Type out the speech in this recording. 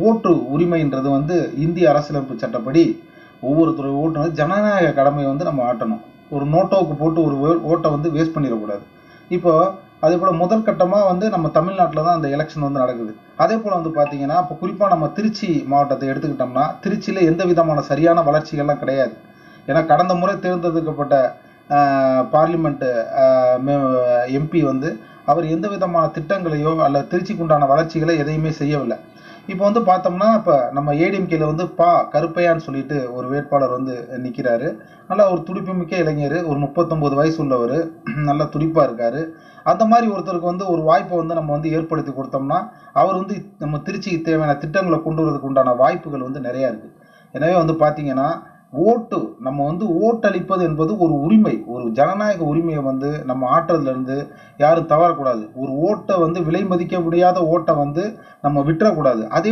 ஓட்டு உரிமைன்றது வந்து இந்திய அரசியலமைப்பு சட்டப்படி ஒவ்வொருத்தருடைய ஓட்டு வந்து ஜனநாயக கடமையை வந்து நம்ம ஆட்டணும். ஒரு நோட்டோவுக்கு போட்டு ஒரு ஓட்டை வந்து வேஸ்ட் பண்ணிடக்கூடாது. இப்போ அதே போல் முதல் கட்டமாக வந்து நம்ம தமிழ்நாட்டில் தான் அந்த எலெக்ஷன் வந்து நடக்குது. அதே போல் வந்து பார்த்தீங்கன்னா இப்போ குறிப்பாக நம்ம திருச்சி மாவட்டத்தை எடுத்துக்கிட்டோம்னா திருச்சியில் எந்த விதமான சரியான வளர்ச்சிகள்லாம் கிடையாது. ஏன்னா கடந்த முறை தேர்ந்தெடுக்கப்பட்ட பார்லிமெண்ட் எம்பி வந்து அவர் எந்த விதமான திட்டங்களையோ அல்ல திருச்சிக்கு உண்டான வளர்ச்சிகளை எதையுமே செய்யவில்லை. இப்போ வந்து பார்த்தோம்னா இப்போ நம்ம ஏடிஎம்கேல வந்து கருப்பையான்னு சொல்லிட்டு ஒரு வேட்பாளர் வந்து நிற்கிறாரு. நல்லா ஒரு துடிப்புமிக்க இளைஞர், ஒரு 39 வயசு உள்ளவர், நல்லா துடிப்பாக இருக்காரு. அந்த மாதிரி ஒருத்தருக்கு வந்து ஒரு வாய்ப்பை வந்து நம்ம வந்து ஏற்படுத்தி கொடுத்தோம்னா அவர் வந்து நம்ம திருச்சிக்கு தேவையான திட்டங்களை கொண்டு வரதுக்கு உண்டான வாய்ப்புகள் வந்து நிறையா இருக்குது. எனவே வந்து பார்த்தீங்கன்னா ஓட்டு நம்ம வந்து ஓட்டளிப்பது என்பது ஒரு உரிமை, ஒரு ஜனநாயக உரிமையை வந்து நம்ம ஆற்றுறதுல இருந்து யாரும் தவறக்கூடாது. ஒரு ஓட்டை வந்து விலை மதிக்க முடியாத ஓட்டை வந்து நம்ம விட்டுறக்கூடாது. அதே